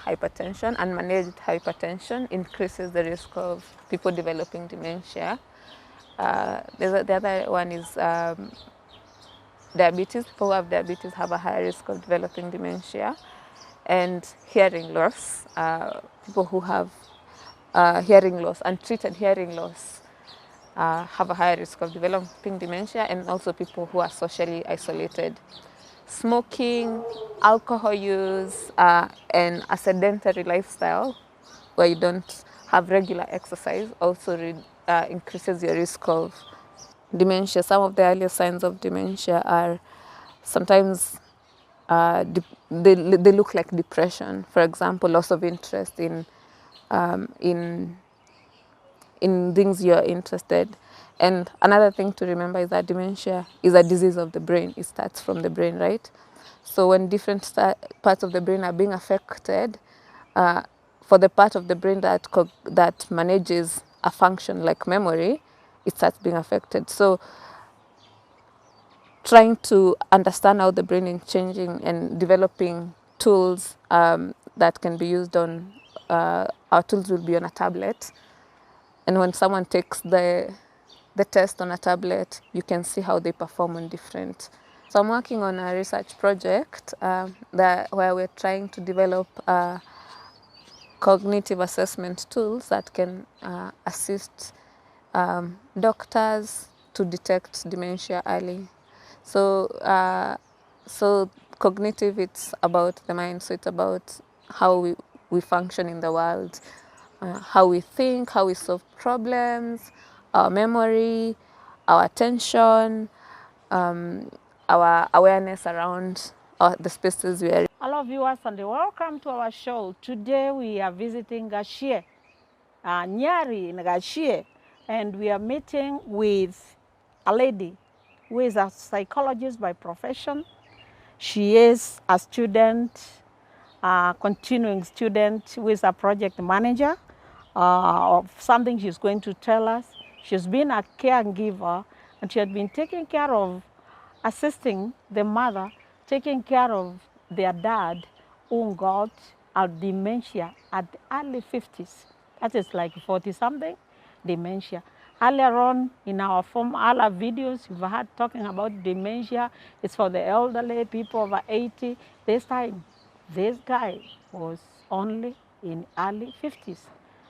hypertension. Unmanaged hypertension increases the risk of people developing dementia. The other one is diabetes. People who have diabetes have a higher risk of developing dementia. And hearing loss. People who have hearing loss, untreated hearing loss, have a higher risk of developing dementia, and also people who are socially isolated. Smoking, alcohol use, and a sedentary lifestyle where you don't have regular exercise also increases your risk of dementia. Some of the earlier signs of dementia are sometimes they look like depression. For example, loss of interest in things you're interested. And another thing to remember is that dementia is a disease of the brain. It starts from the brain, right? So when different parts of the brain are being affected, for the part of the brain that manages a function like memory, it starts being affected. So trying to understand how the brain is changing and developing tools that can be used on, our tools will be on a tablet. And when someone takes the test on a tablet, you can see how they perform on different. So I'm working on a research project where we're trying to develop cognitive assessment tools that can assist doctors to detect dementia early. So cognitive, it's about the mind. So it's about how we function in the world, how we think, how we solve problems, our memory, our attention, our awareness around the spaces we are in. Hello viewers and welcome to our show. Today we are visiting Gashie, Nyari in Gashie, and we are meeting with a lady who is a psychologist by profession. She is a student, continuing student who is a project manager of something she's going to tell us. She's been a caregiver and she had been taking care of, assisting the mother, taking care of their dad who got a dementia at the early 50s. That is like 40-something dementia. Earlier on in our other videos, we've had talking about dementia. It's for the elderly, people over 80. This time, this guy was only in early 50s.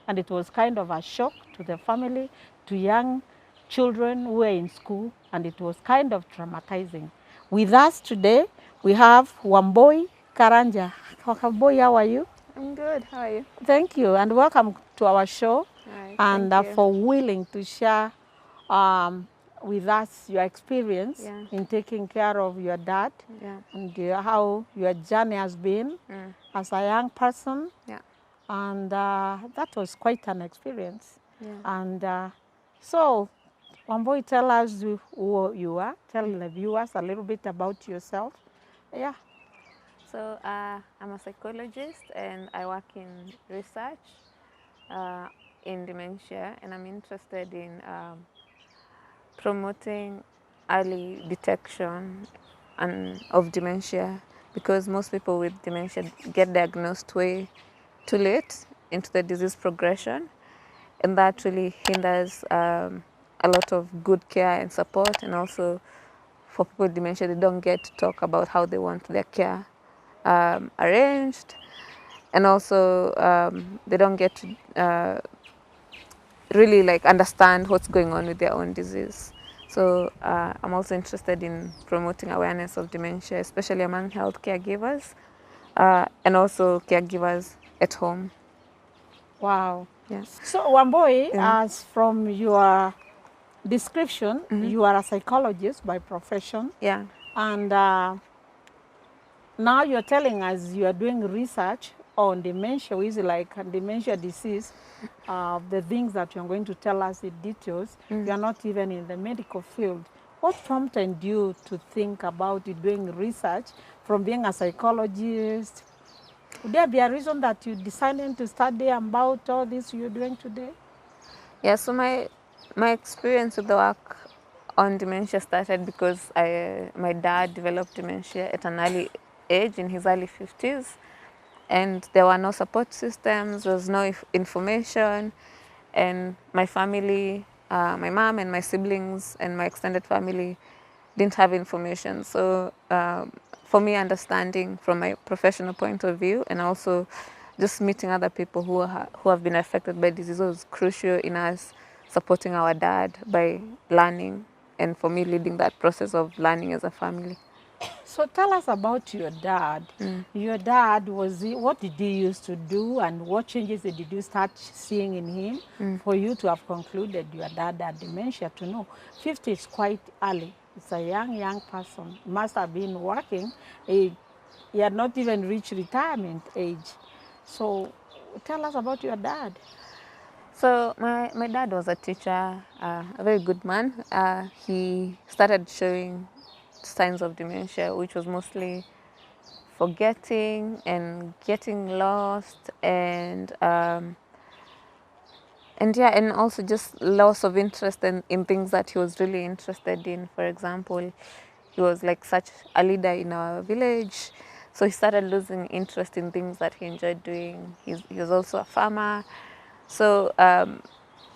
And it was kind of a shock to the family, to young children who were in school, and it was kind of traumatizing. With us today, we have Wambui Karanja. Wambui, how are you? I'm good. How are you? Thank you, and welcome to our show. Right, And thank you. for willing to share with us your experience in taking care of your dad and how your journey has been as a young person. And that was quite an experience. And so, Wambui, tell us who you are. Tell the viewers a little bit about yourself. So I'm a psychologist and I work in research in dementia, and I'm interested in promoting early detection of dementia, because most people with dementia get diagnosed way too late into the disease progression, and that really hinders a lot of good care and support. And also for people with dementia, they don't get to talk about how they want their care arranged, and also they don't get to really like understand what's going on with their own disease. So I'm also interested in promoting awareness of dementia, especially among health caregivers and also caregivers at home. Wow. Yes. So Wambui, as from your description, you are a psychologist by profession. And now you're telling us you are doing research on dementia, which is like a dementia disease, the things that you're going to tell us in details. You are not even in the medical field. What prompted you to think about doing research from being a psychologist? Would there be a reason that you decided to study about all this you're doing today? Yeah, so my experience with the work on dementia started because my dad developed dementia at an early age, in his early 50s. and there were no support systems, there was no information, and my family, my mom and my siblings and my extended family didn't have information. So for me, understanding from my professional point of view, and also just meeting other people who have been affected by disease was crucial in us supporting our dad by learning, and for me leading that process of learning as a family. So tell us about your dad. Your dad, what did he used to do, and what changes did you start seeing in him for you to have concluded your dad had dementia? To know 50 is quite early. It's a young person. Must have been working. He had not even reached retirement age. So tell us about your dad. So my dad was a teacher, a very good man. He started showing signs of dementia, which was mostly forgetting and getting lost, and yeah, and also just loss of interest in things that he was really interested in. For example, he was like such a leader in our village, so he started losing interest in things that he enjoyed doing. He was also a farmer, so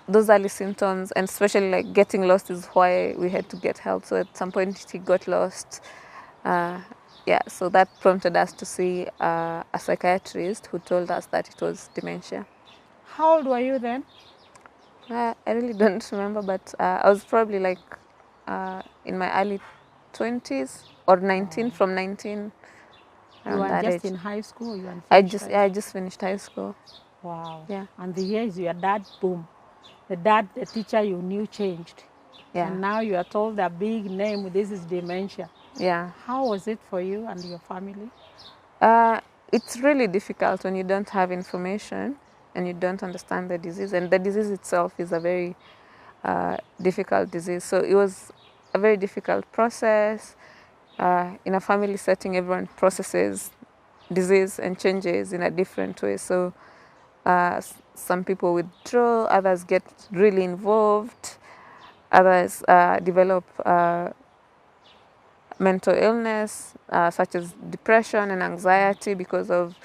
those early symptoms, and especially like getting lost, is why we had to get help. So at some point he got lost. Yeah, so that prompted us to see a psychiatrist who told us that it was dementia. How old were you then? I really don't remember, but I was probably like in my early 20s or 19, from 19, You around were that just age. in high school? You were finished high I just finished high school. Wow. Yeah. And the years your dad, boom. The teacher you knew changed. Yeah. And now you are told a big name, this is dementia. Yeah. How was it for you and your family? It's really difficult when you don't have information and you don't understand the disease. And the disease itself is a very difficult disease. So it was a very difficult process. In a family setting, everyone processes disease and changes in a different way. So some people withdraw, others get really involved, others develop mental illness such as depression and anxiety because of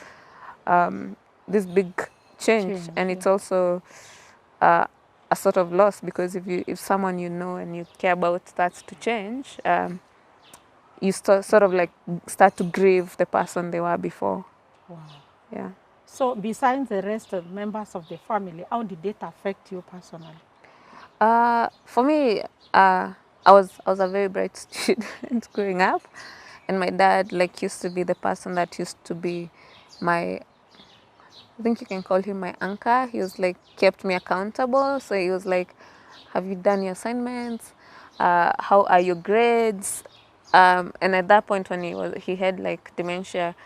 this big change. And it's also a sort of loss, because if someone you know and you care about starts to change, you sort of like start to grieve the person they were before. Wow. Yeah. So besides the rest of members of the family, how did it affect you personally? For me, I was a very bright student growing up, and my dad like used to be the person that used to be my, I think you can call him my anchor. He was like kept me accountable. So he was like, "Have you done your assignments? How are your grades?" And at that point, when he had like dementia,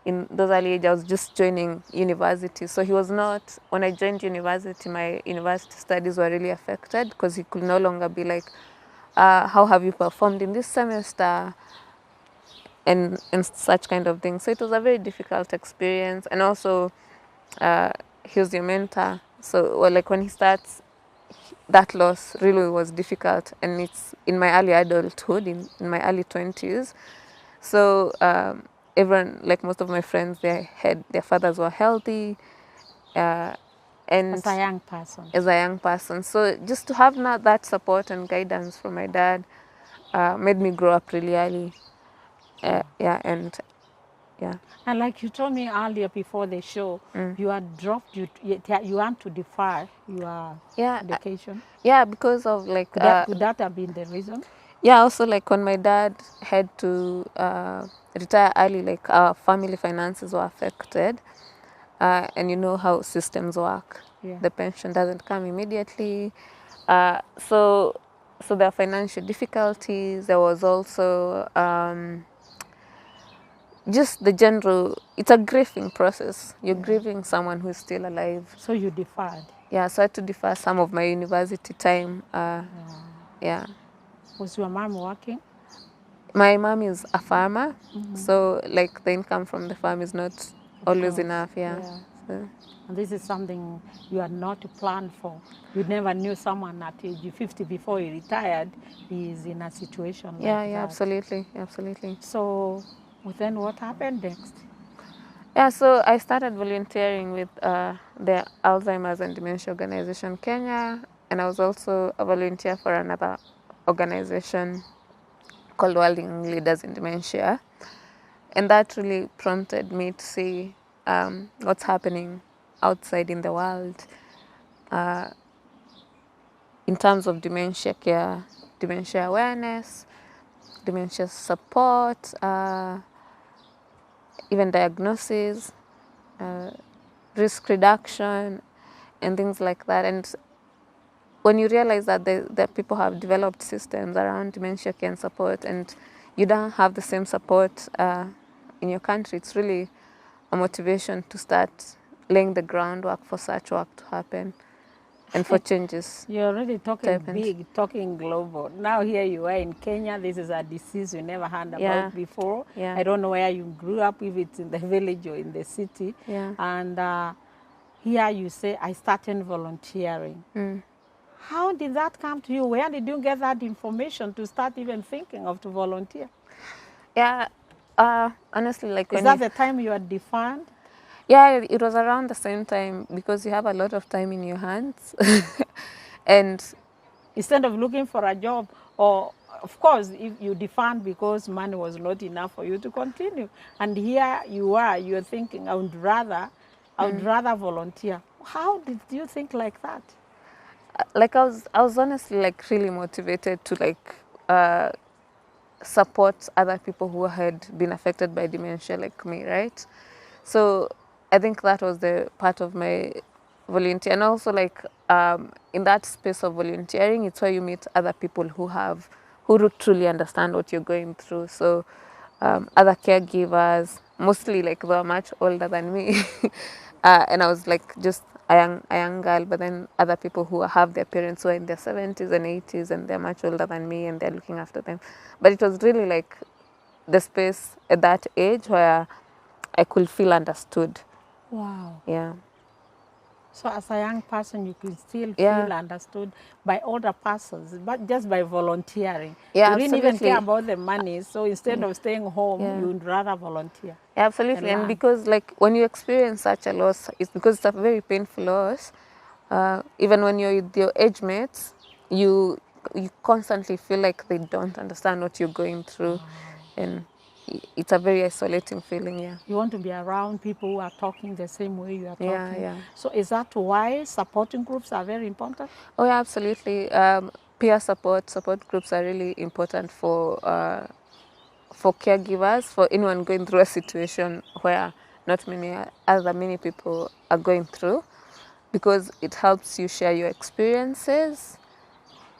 in those early age, I was just joining university. So he was not, when I joined university, my university studies were really affected, because he could no longer be like, how have you performed in this semester? And such kind of things. So it was a very difficult experience. And also, he was your mentor. So well, like when he starts, that loss really was difficult. And it's in my early adulthood, in my early 20s. So everyone, like most of my friends, their fathers were healthy. And As a young person. As a young person. So just to have now that support and guidance from my dad made me grow up really early. Yeah, and yeah. And like you told me earlier before the show, you had dropped, you want to defer your education. Yeah, because of like... Could that have been the reason? Yeah, also like when my dad had to retire early, like our family finances were affected. And you know how systems work. Yeah. The pension doesn't come immediately. So there are financial difficulties. There was also just the general, it's a grieving process. You're grieving someone who's still alive. So you deferred? Yeah, so I had to defer some of my university time. Yeah. Was your mom working? My mom is a farmer, so like the income from the farm is not always enough. Yeah. So. And this is something you had not planned for. You never knew someone at age 50 before he retired is in a situation like that. Yeah, absolutely. So then what happened next? Yeah, so I started volunteering with the Alzheimer's and Dementia Organization Kenya, and I was also a volunteer for another organization called World Young Leaders in Dementia. And that really prompted me to see what's happening outside in the world in terms of dementia care, dementia awareness, dementia support, even diagnosis, risk reduction, and things like that. And when you realize that that people have developed systems around dementia care and support, and you don't have the same support in your country, it's really a motivation to start laying the groundwork for such work to happen and for changes You're already to talking happen. big, talking global. Now here you are in Kenya. This is a disease you never heard Yeah, about before. yeah, I don't know where you grew up, if it's in the village or in the city. yeah. And here you say, I started volunteering. How did that come to you? Where did you get that information to start even thinking of to volunteer? Yeah, honestly, like Is when that you, the time you had defined? yeah, it was around the same time because you have a lot of time in your hands. And Instead of looking for a job, or of course, if you defined because money was not enough for you to continue, and here you are, you're thinking, I would rather volunteer. How did you think like that? like I was honestly like really motivated to like support other people who had been affected by dementia like me, right? So I think that was the part of my volunteer. And also like in that space of volunteering, it's where you meet other people who truly understand what you're going through. So other caregivers, mostly like they were much older than me. And I was like just a young girl, but then other people who have their parents who are in their 70s and 80s and they're much older than me and they're looking after them. But it was really like the space at that age where I could feel understood. Wow. Yeah. So as a young person, you could still Yeah. feel understood by older persons, but just by volunteering. Yeah, You didn't even care absolutely. about the money, so instead of staying home, Yeah. you would rather volunteer Yeah, and absolutely. And learn. because like when you experience such a loss, it's because it's a very painful loss. Even when you're with your age mates, you you constantly feel like they don't understand what you're going through, and it's a very isolating feeling. Yeah. You want to be around people who are talking the same way you are Yeah, talking. yeah. So is that why supporting groups are very important? Oh, yeah, absolutely. Peer support groups are really important for caregivers, for anyone going through a situation where not many people are going through, because it helps you share your experiences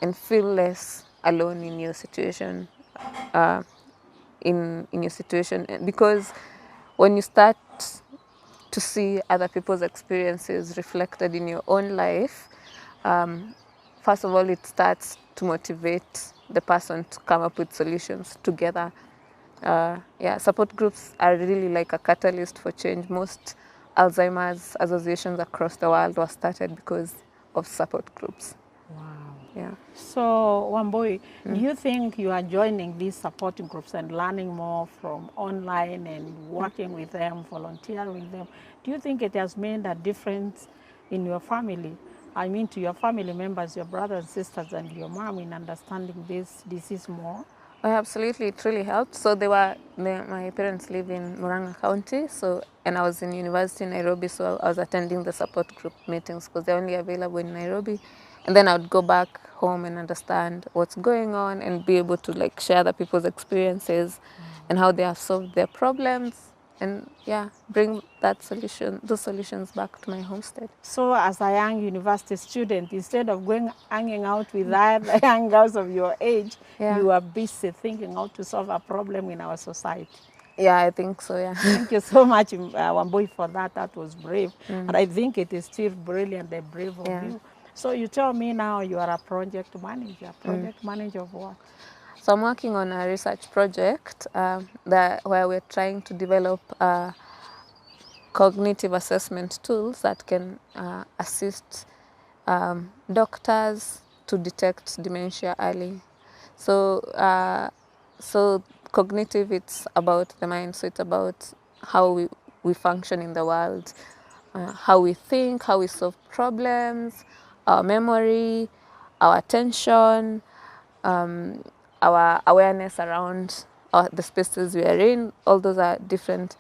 and feel less alone in your situation. In your situation, because when you start to see other people's experiences reflected in your own life, first of all, it starts to motivate the person to come up with solutions together. Yeah, support groups are really like a catalyst for change. Most Alzheimer's associations across the world were started because of support groups. Wow. Yeah. So, Wambui, do you think you are joining these supporting groups and learning more from online and working with them, volunteering with them? Do you think it has made a difference in your family? I mean, to your family members, your brothers and sisters, and your mom in understanding this disease more? Oh, absolutely, it really helped. So my parents live in Murang'a County, so and I was in university in Nairobi, so I was attending the support group meetings because they're only available in Nairobi, and then I would go back home and understand what's going on and be able to like share other people's experiences and how they have solved their problems, and yeah, bring those solutions back to my homestead. So as a young university student, instead of going hanging out with other young girls of your age, Yeah, you are busy thinking how to solve a problem in our society. yeah, I think so. Yeah. Thank you so much, Wambui, for that. That was brave. And I think it is still brilliant and brave of Yeah. you. So you tell me now you are a project manager. Project manager of what? So I'm working on a research project where we're trying to develop cognitive assessment tools that can assist doctors to detect dementia early. So, so cognitive, it's about the mind. So it's about how we function in the world, how we think, how we solve problems, our memory, our attention, our awareness around the spaces we are in. All those are different.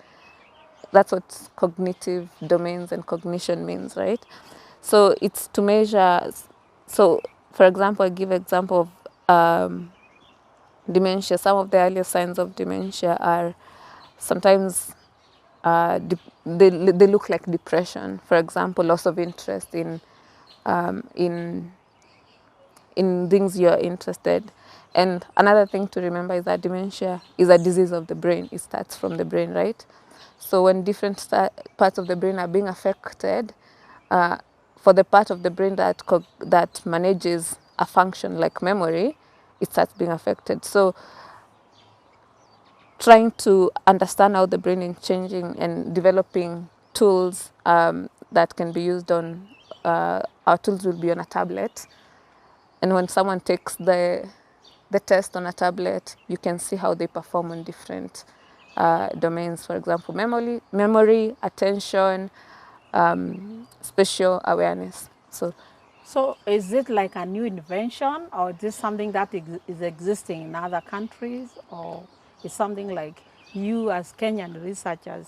That's what cognitive domains and cognition means, right? So it's to measure. So, for example, I give example of dementia. Some of the earliest signs of dementia are sometimes they look like depression. For example, loss of interest um, in in things you're interested. And another thing to remember is that dementia is a disease of the brain. It starts from the brain, right? So when different parts of the brain are being affected, for the part of the brain that manages a function like memory, it starts being affected. So trying to understand how the brain is changing and developing tools that can be used on, our tools will be on a tablet. And when someone takes the test on a tablet, you can see how they perform on different domains. For example, memory, attention, spatial awareness. So is it like a new invention, or is this something that is existing in other countries, or is something like you as Kenyan researchers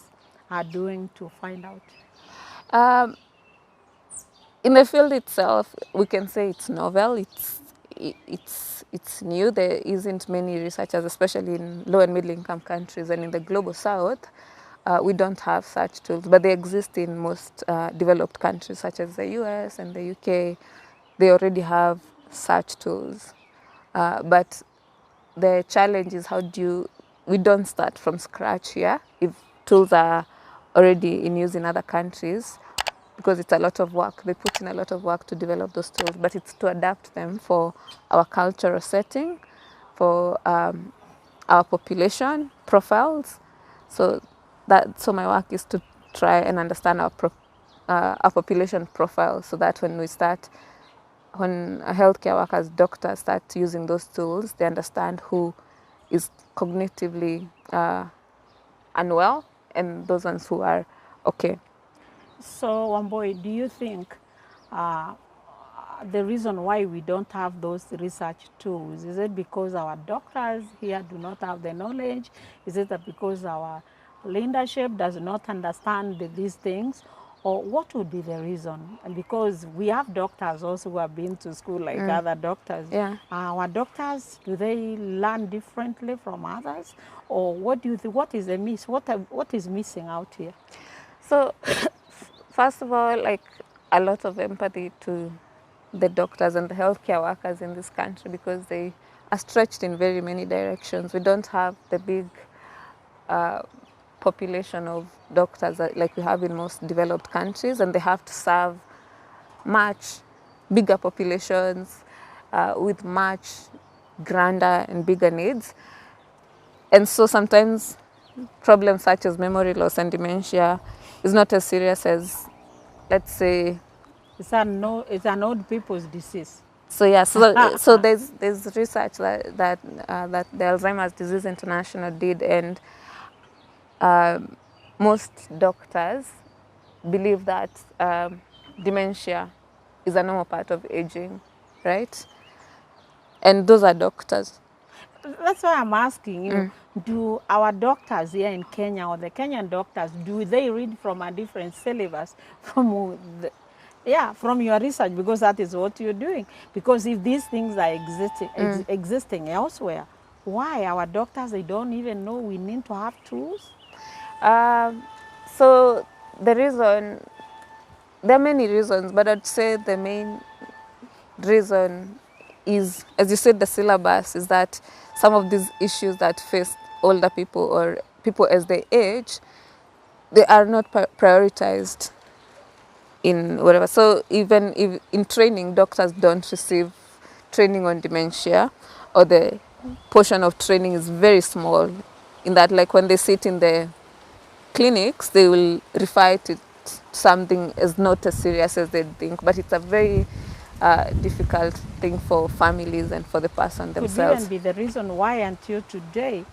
are doing to find out? Um, in the field itself, we can say it's novel. It's new. There isn't many researchers, especially in low and middle income countries, and in the global south, we don't have such tools, but they exist in most developed countries such as the US and the UK. They already have such tools, but the challenge is we don't start from scratch here. If tools are already in use in other countries, because it's a lot of work. They put in a lot of work to develop those tools, but it's to adapt them for our cultural setting, for our population profiles. So my work is to try and understand our population profile, so that when healthcare workers, doctors start using those tools, they understand who is cognitively unwell and those ones who are okay. So, Wambui, do you think the reason why we don't have those research tools, is it because our doctors here do not have the knowledge? Is it that because our leadership does not understand these things? Or what would be the reason? And because we have doctors also who have been to school like other doctors. Yeah. Our doctors, do they learn differently from others? Or what do you think? What is the miss? What is missing out here? So, first of all, like, a lot of empathy to the doctors and the healthcare workers in this country, because they are stretched in very many directions. We don't have the big population of doctors like we have in most developed countries, and they have to serve much bigger populations with much grander and bigger needs. And so sometimes problems such as memory loss and dementia is not as serious as, let's say, it's an old people's disease. So yeah, so there's research that the Alzheimer's Disease International did, and most doctors believe that dementia is a normal part of aging, right? And those are doctors. That's why I'm asking you, do our doctors here in Kenya, or the Kenyan doctors, do they read from a different syllabus from from your research, because that is what you're doing? Because if these things are existing elsewhere, why our doctors, they don't even know we need to have tools? So the reason, there are many reasons, but I'd say the main reason is, as you said, the syllabus, is that some of these issues that face older people or people as they age, they are not prioritized in whatever. So even if in training, doctors don't receive training on dementia, or the portion of training is very small, in that, like, when they sit in the clinics, they will refer to something as not as serious as they think, but it's a very difficult thing for families and for the person themselves. Could even be the reason why until today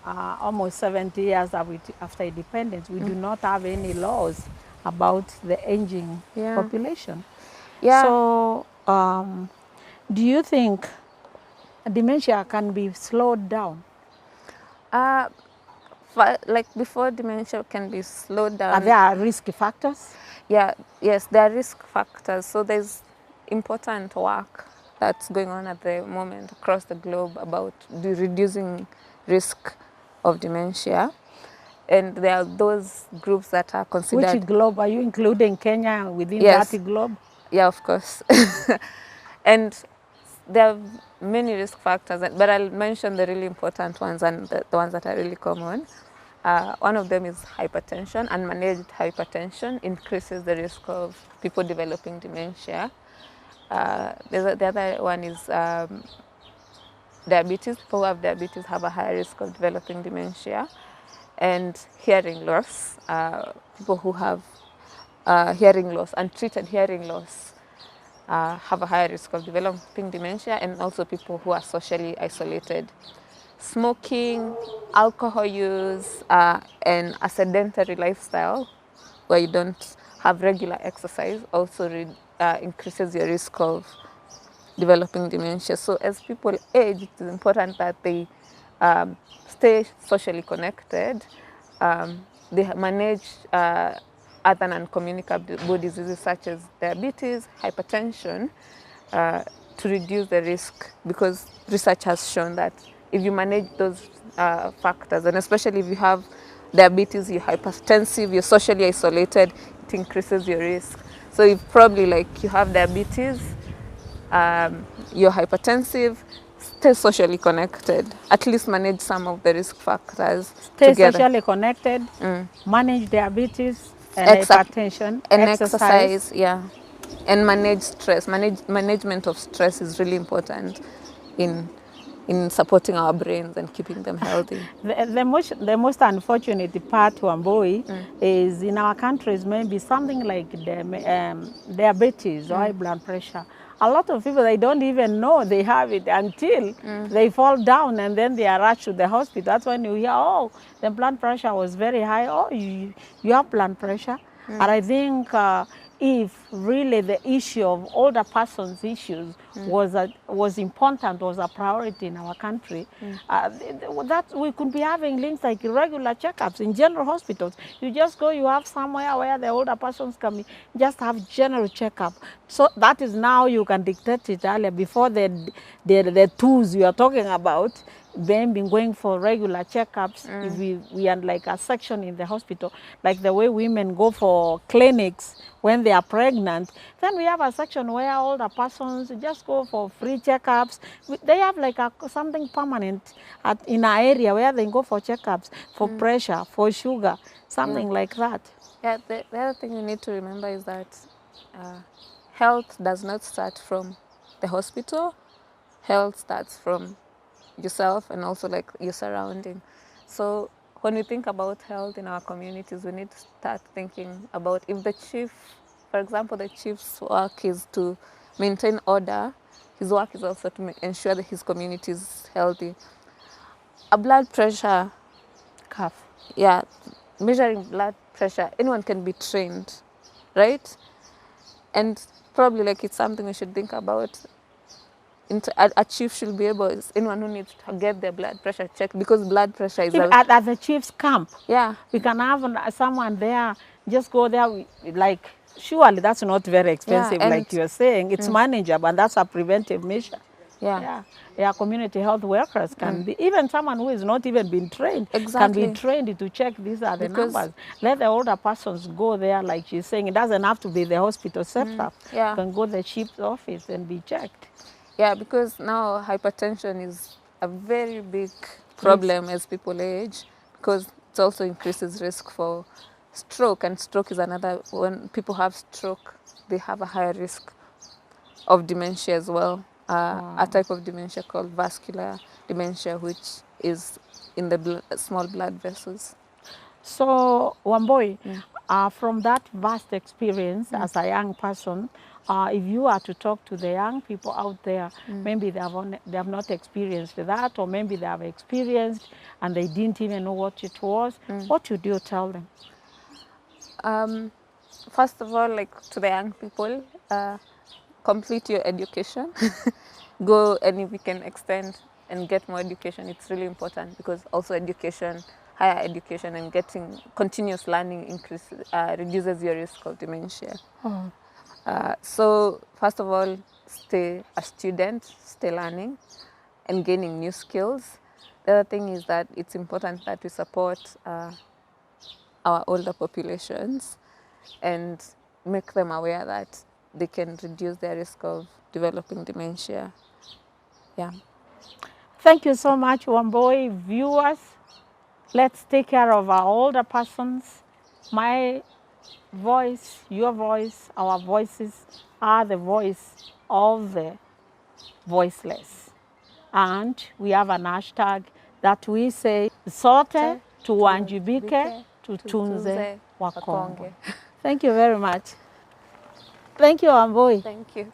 almost 70 years after independence, we do not have any laws about the aging Yeah. population. Yeah. So, do you think dementia can be slowed down? Like before dementia can be slowed Are down. there risk factors? Yeah, yes, there are risk factors. So there's important work that's going on at the moment across the globe about reducing risk of dementia. And there are those groups that are considered. Which globe? Are you including Kenya within Yes. that globe? Yeah, of course. And there are many risk factors, but I'll mention the really important ones and the ones that are really common. One of them is hypertension. Unmanaged hypertension increases the risk of people developing dementia. The other one is diabetes. People who have diabetes have a higher risk of developing dementia. And hearing loss. People who have hearing loss, untreated hearing loss, have a higher risk of developing dementia, and also people who are socially isolated. Smoking, alcohol use, and a sedentary lifestyle where you don't have regular exercise also increases your risk of developing dementia. So as people age, it is important that they stay socially connected. They manage other non-communicable diseases such as diabetes, hypertension, to reduce the risk, because research has shown that if you manage those factors, and especially if you have diabetes, you're hypertensive, you're socially isolated, it increases your risk. So if probably like you have diabetes, you're hypertensive, stay socially connected. At least manage some of the risk factors Stay together. socially connected, manage diabetes and Exact- hypertension, and exercise. yeah, and manage stress. Management of stress is really important in supporting our brains and keeping them healthy. The most unfortunate part, Wambui, is in our countries maybe something like diabetes or high blood pressure. A lot of people, they don't even know they have it until they fall down and then they are rushed to the hospital. That's when you hear, oh, the blood pressure was very high. Oh, you have blood pressure. And I think if really the issue of older persons issues was important, was a priority in our country, that we could be having things like regular checkups in general hospitals. You just go, you have somewhere where the older persons come in, just have general checkup. So that is now you can dictate it earlier before the tools you are talking about. Them been going for regular checkups. If we are like a section in the hospital, like the way women go for clinics when they are pregnant, then we have a section where older persons just go for free checkups. They have like something permanent in an area where they go for checkups, for pressure, for sugar, something like that. Yeah, the other thing you need to remember is that health does not start from the hospital. Health starts from yourself and also like your surrounding. So when we think about health in our communities, we need to start thinking about if the chief, for example, the chief's work is to maintain order, his work is also to ensure that his community is healthy. A blood pressure Cuff. yeah, measuring blood pressure, anyone can be trained, right? And probably like it's something we should think about. A chief should be able, anyone who needs to get their blood pressure checked, because blood pressure is At the chief's camp, yeah, we can have someone there, just go there, like, surely that's not very expensive, and like you're saying. It's manageable, and that's a preventive measure. yeah, Yeah, community health workers can be, even someone who has not even been trained, can Exactly. be trained to check these are the Because- numbers. Let the older persons go there, like she's saying. It doesn't have to be the hospital setup. yeah. You can go to the chief's office and be checked. Yeah, because now hypertension is a very big problem as people age, because it also increases risk for stroke, and stroke is another, when people have stroke, they have a higher risk of dementia as well. A type of dementia called vascular dementia, which is in the small blood vessels. So, Wambui, From that vast experience as a young person, if you are to talk to the young people out there, maybe they have not experienced that, or maybe they have experienced and they didn't even know what it was, what would you tell them? First of all, like to the young people, complete your education. Go, and if you can extend and get more education, it's really important, because also education, higher education, and getting continuous learning reduces your risk of dementia. So first of all, stay a student, stay learning and gaining new skills. The other thing is that it's important that we support our older populations and make them aware that they can reduce their risk of developing dementia. Yeah. Thank you so much, Wambui. Viewers, let's take care of our older persons. My voice, your voice, our voices are the voice of the voiceless. And we have an hashtag that we say, sote tuwajibike, tutunze wakongwe. Thank you very much. Thank you, Wambui. Thank you.